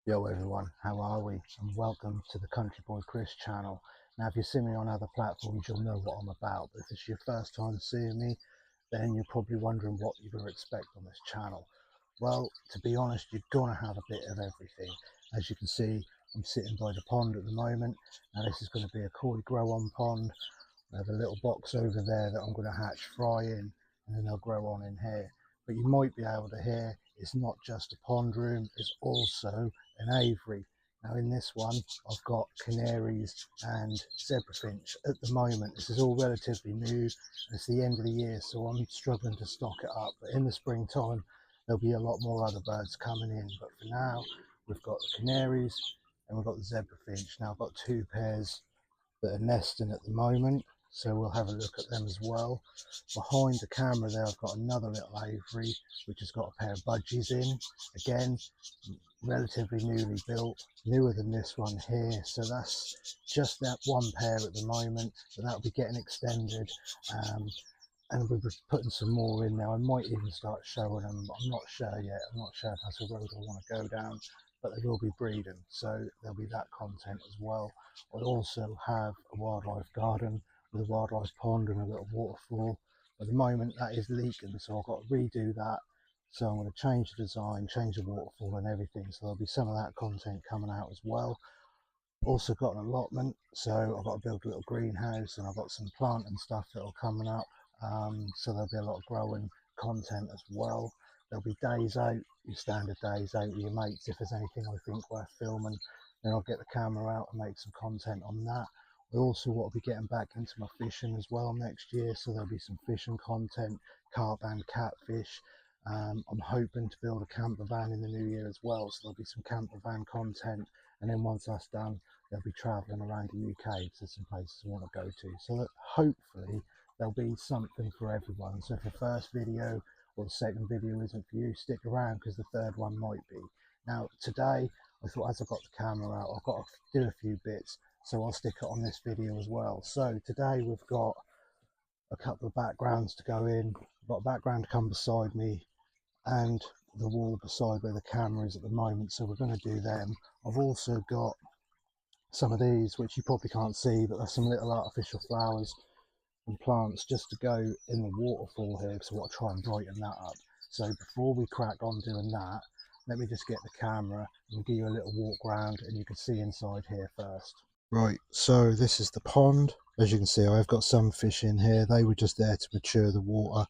Yo everyone, how are we? And welcome to the Country Boy Chris channel. Now if you see me on other platforms you'll know what I'm about, but if it's your first time seeing me then you're probably wondering what you're going to expect on this channel. Well, to be honest, you're going to have a bit of everything. As you can see, I'm sitting by the pond at the moment. Now this is going to be a koi grow on pond. I have a little box over there that I'm going to hatch fry in, and then they'll grow on in here. But you might be able to hear it's not just a pond room, it's also an aviary. Now in this one I've got canaries and zebrafinch at the moment. This is all relatively new. It's the end of the year, so I'm struggling to stock it up, but in the springtime there'll be a lot more other birds coming in. But for now we've got the canaries and we've got the zebrafinch. Now I've got two pairs that are nesting at the moment, so we'll have a look at them as well. Behind the camera there I've got another little aviary which has got a pair of budgies in, again relatively newly built, newer than this one here, so that's just that one pair at the moment, but that'll be getting extended, and we'll be putting some more in there. I might even start showing them, I'm not sure yet. I'm not sure if that's a road I want to go down, but they will be breeding, so there'll be that content as well. I also have a wildlife garden with a wildlife pond and a little waterfall. At the moment that is leaking, so I've got to redo that, so I'm going to change the design, change the waterfall and everything, so there'll be some of that content coming out as well. Also got an allotment, so I've got to build a little greenhouse, and I've got some plant and stuff that are coming up, so there'll be a lot of growing content as well. There'll be days out, your standard days out with your mates. If there's anything I think worth filming, then I'll get the camera out and make some content on that. I also want to be getting back into my fishing as well next year, so there'll be some fishing content, carp and catfish. I'm hoping to build a camper van in the new year as well, so there'll be some camper van content, and then once that's done they'll be travelling around the UK because there's some places I want to go to, so that hopefully there'll be something for everyone. So if the first video or the second video isn't for you, stick around because the third one might be. Now today I thought, as I got the camera out, I've got to do a few bits, so I'll stick it on this video as well. So today we've got a couple of backgrounds to go in. I've got a background to come beside me and the wall beside where the camera is at the moment, so we're going to do them. I've also got some of these which you probably can't see, but there's some little artificial flowers and plants just to go in the waterfall here, so I want to try and brighten that up. So before we crack on doing that, let me just get the camera and give you a little walk around and you can see inside here first. Right, so this is the pond. As you can see, I've got some fish in here. They were just there to mature the water.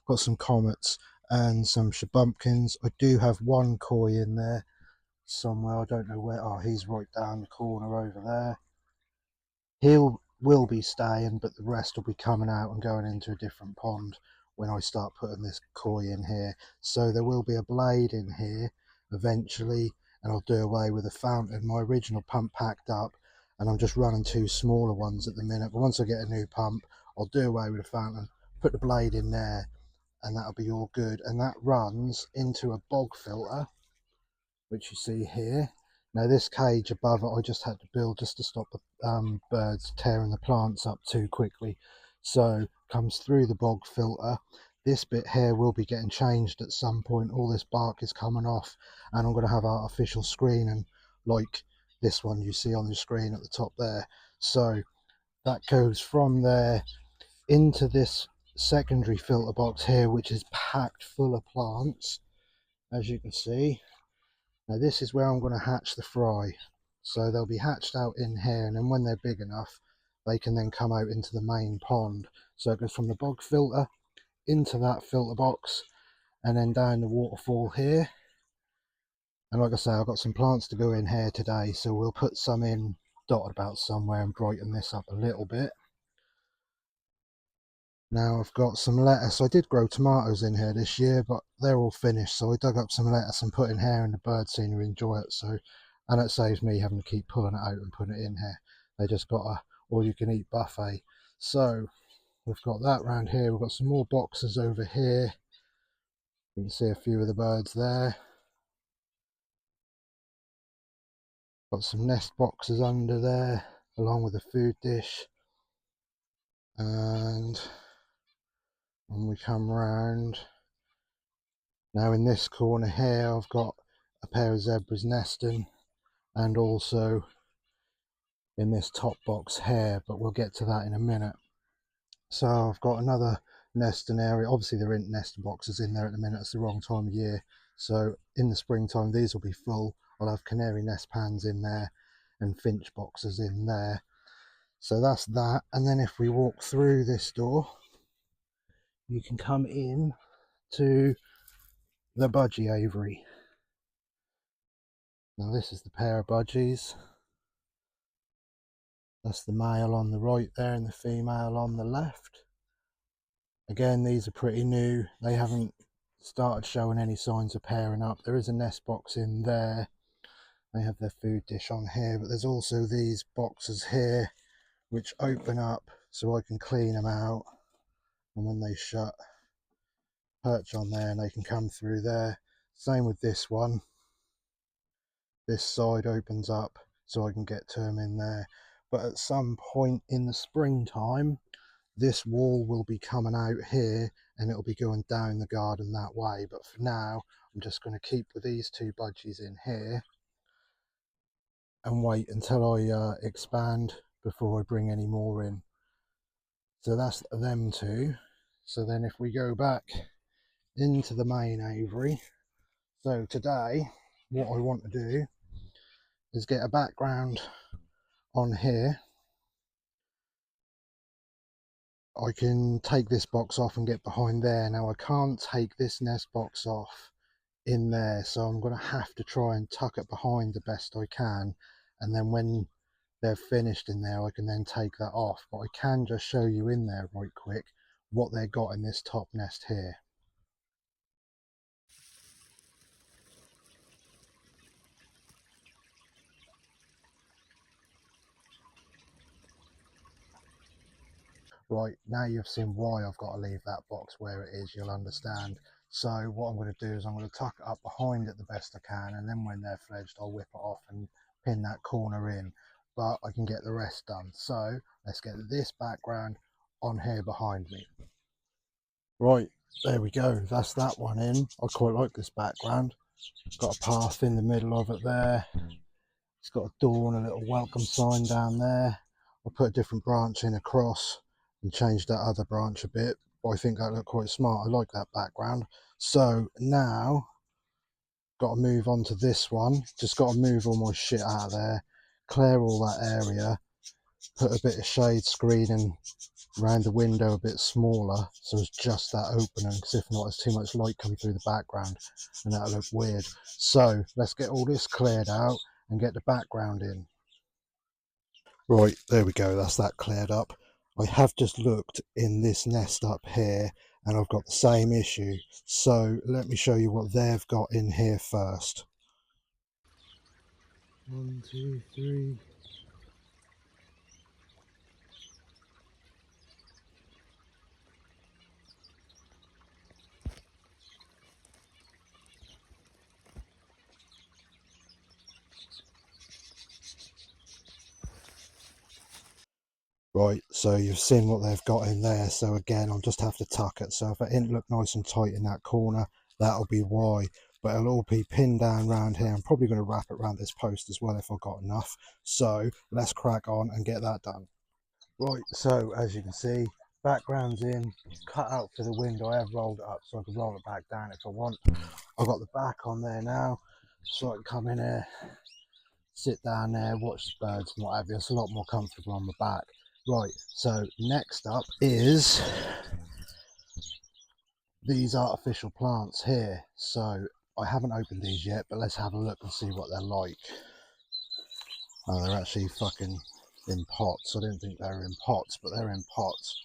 Got some comets and some shabumpkins. I do have one koi in there somewhere. I don't know where. Oh, he's right down the corner over there. Will be staying, but the rest will be coming out and going into a different pond when I start putting this koi in here. So there will be a blade in here eventually, and I'll do away with a fountain. My original pump packed up and I'm just running two smaller ones at the minute, but once I get a new pump I'll do away with the fountain, put the blade in there, and that'll be all good. And that runs into a bog filter which you see here. Now this cage above it I just had to build just to stop the birds tearing the plants up too quickly. So comes through the bog filter. This bit here will be getting changed at some point. All this bark is coming off, and I'm going to have artificial screening like this one you see on the screen at the top there. So that goes from there into this secondary filter box here, which is packed full of plants, as you can see. Now this is where I'm going to hatch the fry, so they'll be hatched out in here, and then when they're big enough they can then come out into the main pond. So it goes from the bog filter into that filter box and then down the waterfall here. And like I say, I've got some plants to go in here today, so we'll put some in dotted about somewhere and brighten this up a little bit. Now I've got some lettuce. I did grow tomatoes in here this year, but they're all finished, so I dug up some lettuce and put in here, and the birds seem to enjoy it. So, and it saves me having to keep pulling it out and putting it in here. They just got a all-you-can-eat buffet. So we've got that round here. We've got some more boxes over here. You can see a few of the birds there. Got some nest boxes under there, along with a food dish. And when we come round, now in this corner here I've got a pair of zebras nesting. and also in this top box here, but we'll get to that in a minute. So I've got another nesting area. Obviously there aren't nesting boxes in there at the minute, it's the wrong time of year. So in the springtime these will be full. I'll have canary nest pans in there and finch boxes in there. So that's that. And then if we walk through this door, you can come in to the budgie aviary. Now this is the pair of budgies. That's the male on the right there and the female on the left. Again, these are pretty new. They haven't started showing any signs of pairing up. There is a nest box in there. They have their food dish on here, but there's also these boxes here which open up so I can clean them out, and when they shut, perch on there and they can come through there. Same with this one. This side opens up so I can get to them in there. But at some point in the springtime, this wall will be coming out here and it'll be going down the garden that way. But for now, I'm just going to keep with these two budgies in here and wait until I expand before I bring any more in. So that's them two. So then if we go back into the main aviary, so today what I want to do is get a background on here. I can take this box off and get behind there. Now I can't take this nest box off in there, so I'm going to have to try and tuck it behind the best I can, and then when they're finished in there I can then take that off. But I can just show you in there right quick what they got in this top nest here. Right, now you've seen why I've got to leave that box where it is, you'll understand. So what I'm going to do is I'm going to tuck it up behind it the best I can, and then when they're fledged I'll whip it off and pin that corner in, but I can get the rest done. So let's get this background on here behind me. Right, there we go, that's that one in. I quite like this background. Got a path in the middle of it there. It's got a door and a little welcome sign down there. I'll put a different branch in across and change that other branch a bit, but I think that looked quite smart. I like that background. So now got to move on to this one. Just got to move all my shit out of there, clear all that area, put a bit of shade screening around the window a bit smaller so it's just that opening, because if not there's too much light coming through the background and that'll look weird. So let's get all this cleared out and get the background in. Right, there we go, that's that cleared up. I have just looked in this nest up here and I've got the same issue. So let me show you what they've got in here first. 1, 2, 3. Right, so you've seen what they've got in there. So again, I'll just have to tuck it. So if it didn't look nice and tight in that corner, that'll be why. But it'll all be pinned down around here. I'm probably going to wrap it around this post as well if I've got enough. So let's crack on and get that done. Right, so as you can see, background's in, cut out for the window. I have rolled it up so I can roll it back down if I want. I've got the back on there now, so I can come in here, sit down there, watch the birds and what have you. It's a lot more comfortable on the back. Right, so next up is these artificial plants here. So I haven't opened these yet, but let's have a look and see what they're like. Oh, they're actually fucking in pots. I didn't think they were in pots, but they're in pots.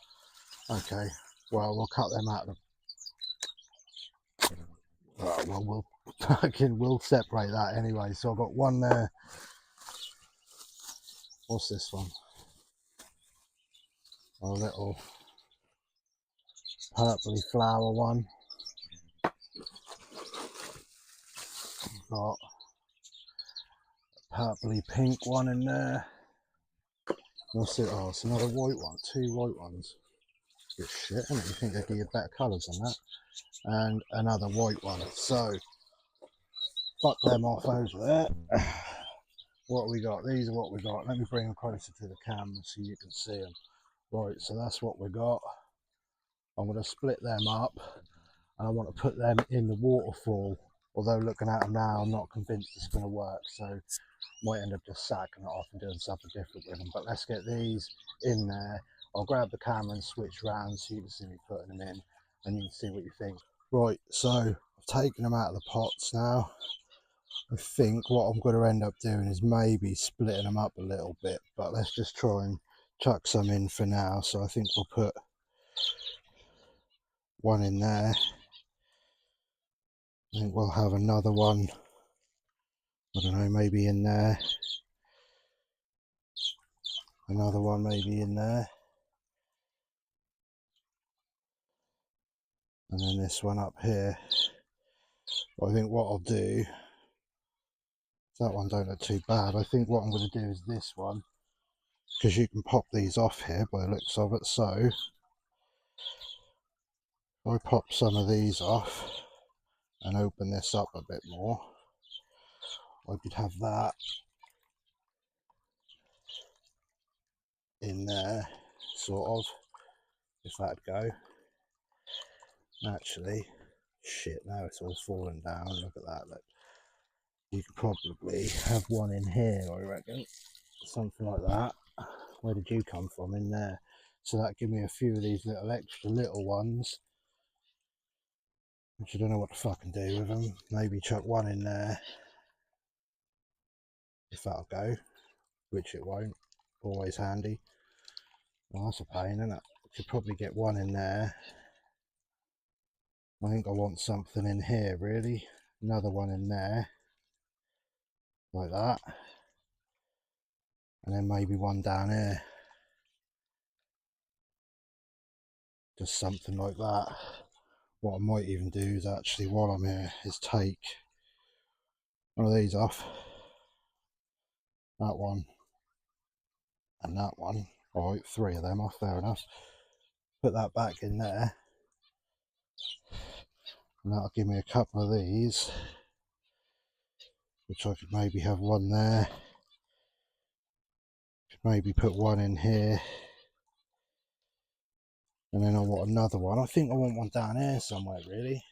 Okay, well, we'll cut them out of the... Oh, well, we'll separate that anyway. So I've got one there. What's this one? A little purpley flower one. Got a purpley pink one in there. What's it? Oh, it's another white one. Two white ones. Good shit, isn't it? You think they'd give you better colours than that. And another white one. So fuck them off over there. what we got. These are what we got. Let me bring them closer to the camera so you can see them. Right, so that's what we got. I'm going to split them up and I want to put them in the waterfall. Although looking at them now, I'm not convinced it's going to work. So might end up just sacking it off and doing something different with them. But let's get these in there. I'll grab the camera and switch around so you can see me putting them in and you can see what you think. Right, so I've taken them out of the pots now. I think what I'm going to end up doing is maybe splitting them up a little bit, but let's just try and chuck some in for now. So I think we'll put one in there. I think we'll have another one, I don't know, maybe in there. Another one maybe in there. And then this one up here. I think what I'll do, that one don't look too bad. I think what I'm going to do is this one, because you can pop these off here by the looks of it. So I pop some of these off and open this up a bit more. I could have that in there, sort of, if that'd go. Actually, shit, now it's all falling down. Look at that. Look. You could probably have one in here, I reckon. Something like that. Where did you come from? In there. So that give me a few of these little extra little ones, which I don't know what to fucking do with them. Maybe chuck one in there, if that'll go, which it won't. Always handy. Well, that's a pain, isn't it? Could probably get one in there. I think I want something in here, really. Another one in there, like that. And then maybe one down here. Just something like that. What I might even do is actually, while I'm here, is take one of these off. That one. And that one. Alright, three of them off, fair enough. Put that back in there. And that'll give me a couple of these, which I could maybe have one there. Could maybe put one in here. And then I want another one. I think I want one down here somewhere, really.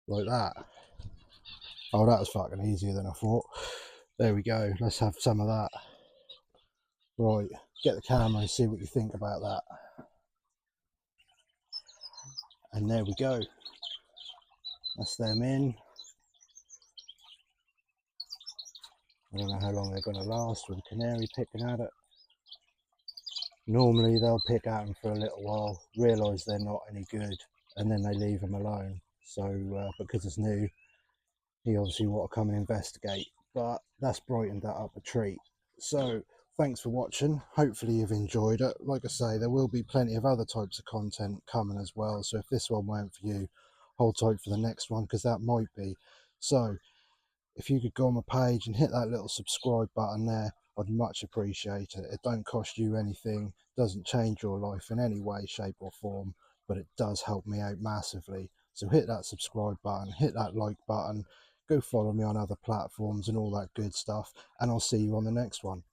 Like that. Oh, that was fucking easier than I thought. There we go. Let's have some of that. Right, get the camera and see what you think about that. And there we go. That's them in. I don't know how long they're going to last with a canary picking at it. Normally they'll pick at them for a little while, realise they're not any good, and then they leave them alone. So because it's new, he obviously want to come and investigate. But that's brightened that up a treat. So thanks for watching. Hopefully you've enjoyed it. Like I say, there will be plenty of other types of content coming as well. So if this one weren't for you, hold tight for the next one, because that might be. So if you could go on my page and hit that little subscribe button there, I'd much appreciate it. It don't cost you anything, doesn't change your life in any way, shape or form, but it does help me out massively. So hit that subscribe button, hit that like button, go follow me on other platforms and all that good stuff, and I'll see you on the next one.